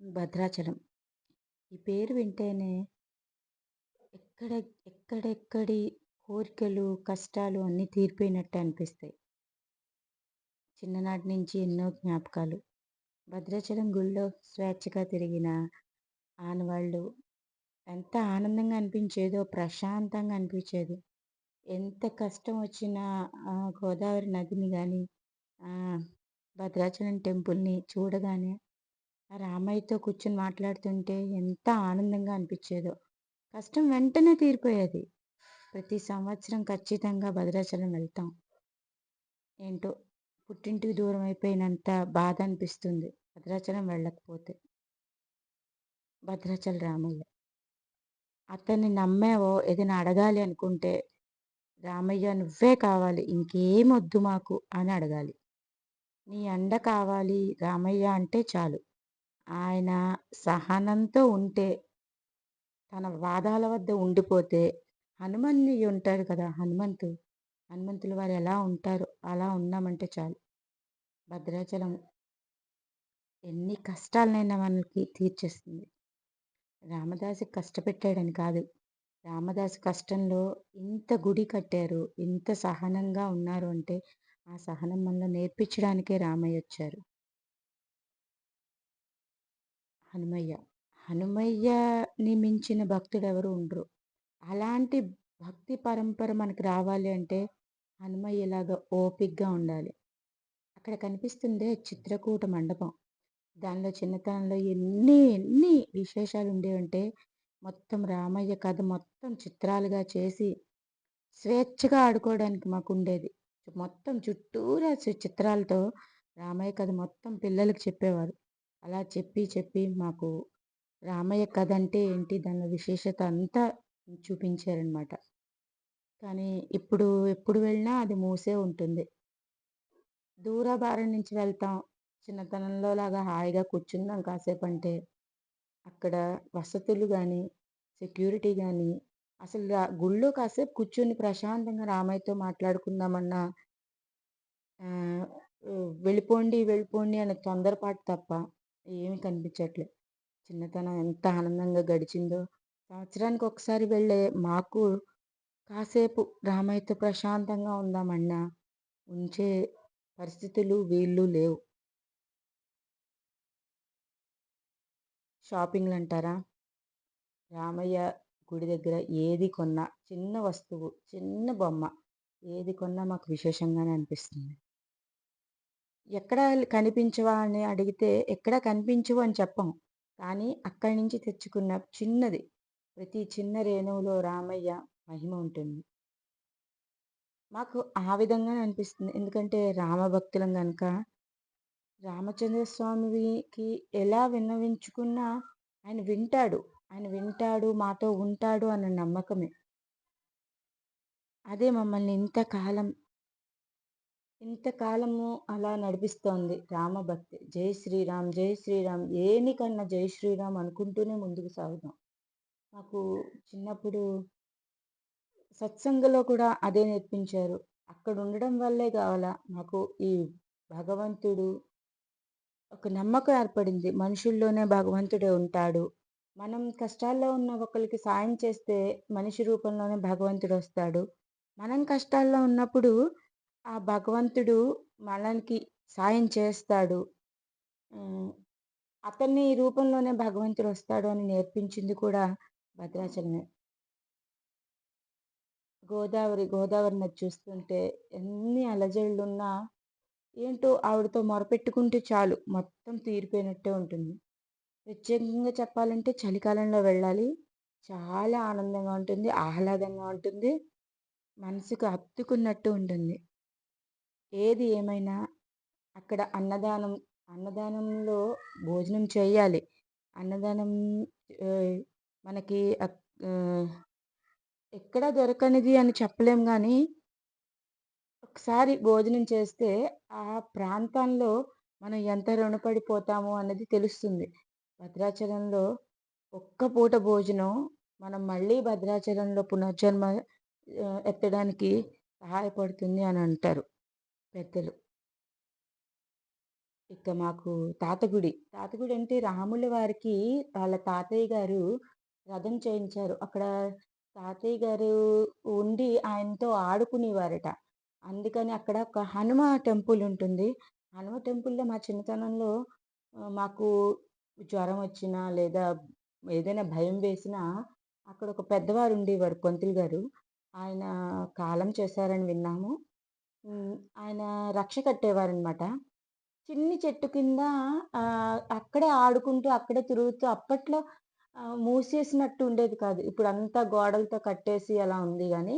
భద్రాచలం. ఈ పేరు వింటేనే ఎక్కడ ఎక్కడెక్కడి కోరికలు, కష్టాలు అన్నీ తీరిపోయినట్టు అనిపిస్తాయి. చిన్ననాటి నుంచి ఎన్నో జ్ఞాపకాలు. భద్రాచలం గుడిలో స్వేచ్ఛగా తిరిగిన ఆనవాళ్ళు ఎంత ఆనందంగా అనిపించేదో, ప్రశాంతంగా అనిపించేది. ఎంత కష్టం వచ్చినా గోదావరి నదిని గాని, ఆహ్, భద్రాచలం టెంపుల్‌ని చూడగానే ఆ రామయ్యతో కూర్చొని మాట్లాడుతుంటే ఎంత ఆనందంగా అనిపిచ్చేదో. కష్టం వెంటనే తీరిపోయేది. ప్రతి సంవత్సరం ఖచ్చితంగా భద్రాచలం వెళ్తాం. ఏంటో పుట్టింటికి దూరం అయిపోయినంత బాధ అనిపిస్తుంది భద్రాచలం వెళ్ళకపోతే. భద్రాచల రామయ్య. అతన్ని నమ్మావో ఏదైనా అడగాలి అనుకుంటే, "రామయ్య నువ్వే కావాలి. ఇంకేమొద్దు మాకు" అని అడగాలి. "నీ అండ కావాలి రామయ్య" అంటే చాలు. ఆయన సహనంతో ఉంటే తన వాదాల వద్ద ఉండిపోతే హనుమన్య ఉంటాడు కదా! హనుమంతుల వారు ఎలా ఉంటారో అలా ఉన్నామంటే చాలు. భద్రాచలం ఎన్ని కష్టాలనైనా మనకి తీర్చేస్తుంది. రామదాసు కష్టపెట్టాడని కాదు. రామదాసు కష్టంలో ఇంత గుడి కట్టారు. ఇంత సహనంగా ఉన్నారు అంటే ఆ సహనం మనలో నేర్పించడానికే రామయ్యొచ్చారు. హనుమయ్య. హనుమయ్యని మించిన భక్తుడెవరు ఉండరు. అలాంటి భక్తి పరంపర మనకు రావాలి అంటే హనుమయ్యలాగా ఓపికగా ఉండాలి. అక్కడ కనిపిస్తుందే చిత్రకూట మండపం. దానిలో చిన్నతనంలో ఎన్ని ఎన్ని విశేషాలు ఉండేవంటే మొత్తం రామయ్య కథ మొత్తం చిత్రాలుగా చేసి స్వేచ్ఛగా ఆడుకోవడానికి మాకుండేది. మొత్తం చుట్టూరా చిత్రాలతో రామయ్య కథ మొత్తం పిల్లలకి చెప్పేవారు. అలా చెప్పి చెప్పి మాకు రామయ్య కథ అంటే ఏంటి? దానిలో విశేషత అంతా చూపించారనమాట. కానీ ఇప్పుడు ఎప్పుడు వెళ్ళినా అది మూసే ఉంటుంది. దూరాభారం నుంచి వెళ్తాం. చిన్నతనంలో లాగా హాయిగా కూర్చుందాం కాసేపంటే, అక్కడ వసతులు గాని, సెక్యూరిటీ గాని, అసలు గుళ్ళో కాసేపు కూర్చొని ప్రశాంతంగా రామయ్యతో మాట్లాడుకుందామన్నా ఆహ్, వెళ్ళిపోండి, వెళ్ళిపోండి అనే తొందరపాటు తప్ప ఏమి కనిపించట్లే. చిన్నతనం ఎంత ఆనందంగా గడిచిందో. సంవత్సరానికి ఒకసారి వెళ్ళే మాకు కాసేపు రామయ్యతో ప్రశాంతంగా ఉందామన్నా ఉంచే పరిస్థితులు, వీళ్ళు లేవు. షాపింగ్‌లంటారా? రామయ్య గుడి దగ్గర ఏది కొన్నా, చిన్న వస్తువు, చిన్న బొమ్మ ఏది కొన్నా మాకు విశేషంగానే అనిపిస్తుంది. ఎక్కడ కనిపించవా అని అడిగితే, ఎక్కడ కనిపించవు అని చెప్పం. కానీ అక్కడి నుంచి తెచ్చుకున్న చిన్నది, ప్రతి చిన్న రేణువులో రామయ్య మహిమ ఉంటుంది. మాకు ఆ విధంగానే అనిపిస్తుంది. ఎందుకంటే రామభక్తులం గనక, రామచంద్ర స్వామికి ఎలా విన్నవించుకున్నా ఆయన వింటాడు. ఆయన వింటాడు, మాతో ఉంటాడు అన్న నమ్మకమే. అదే మమ్మల్ని ఇంతకాలము అలా నడిపిస్తోంది రామభక్తి. జై శ్రీరామ్, జై శ్రీరామ్ ఏనికన్నా జై శ్రీరామ్ అనుకుంటూనే ముందుకు సాగుతాం. మాకు చిన్నప్పుడు సత్సంగలో కూడా అదే నేర్పించారు. అక్కడ ఉండడం వల్లే కావాలా మాకు ఈ భగవంతుడు ఒక నమ్మకం ఏర్పడింది. మనుషుల్లోనే భగవంతుడే ఉంటాడు. మనం కష్టాల్లో ఉన్న ఒకళ్ళకి సాయం చేస్తే మనిషి రూపంలోనే భగవంతుడొస్తాడు. మనం కష్టాల్లో ఉన్నప్పుడు ఆ భగవంతుడు మనకి సాయం చేస్తాడు. హ్మ్. అతని రూపంలోనే భగవంతుడొస్తాడు అని నేర్పించింది కూడా భద్రాచలమే. గోదావరి నది చూస్తుంటే ఎన్ని అలజడులున్నా ఏంటో ఆవిడతో మొరపెట్టుకుంటే చాలు మొత్తం తీరిపోయినట్టే ఉంటుంది. ప్రత్యేకంగా చెప్పాలంటే చలికాలంలో వెళ్ళాలి. చాలా ఆనందంగా ఉంటుంది. ఆహ్లాదంగా ఉంటుంది. మనసుకు హత్తుకున్నట్టు ఉంటుంది. ఏది ఏమైనా అక్కడ అన్నదానంలో భోజనం చేయాలి. అన్నదానం ఆహ్, మనకి ఆహ్, ఎక్కడ దొరకనిది అని చెప్పలేం గానీ, ఒకసారి భోజనం చేస్తే ఆ ప్రాంతంలో మనం ఎంత రుణపడిపోతామో అన్నది తెలుస్తుంది. భద్రాచలంలో ఒక్క పూట భోజనం మనం మళ్ళీ భద్రాచలంలో పునర్జన్మ ఎత్తడానికి సహాయపడుతుంది అని అంటారు పెద్దలు. ఇక మాకు తాతగుడి. తాతగుడి అంటే రాముల వారికి వాళ్ళ తాతయ్య గారు రథం చేయించారు. అక్కడ తాతయ్య గారు ఉండి ఆయనతో ఆడుకునేవారట. అందుకని అక్కడ ఒక హనుమ టెంపుల్ ఉంటుంది. హనుమ టెంపుల్‌లో మా చిన్నతనంలో మాకు జ్వరం వచ్చినా లేదా ఏదైనా భయం వేసినా అక్కడ ఒక పెద్దవారు ఉండేవారు పంతులు గారు. ఆయన కాలం చేశారని విన్నాము. ఆయన రక్ష కట్టేవారనమాట. చిన్ని చెట్టు కింద అక్కడే ఆడుకుంటూ, అక్కడే తిరుగుతూ అప్పట్లో మూసేసినట్టు ఉండేది కాదు. ఇప్పుడంతా గోడలతో కట్టేసి అలా ఉంది గానీ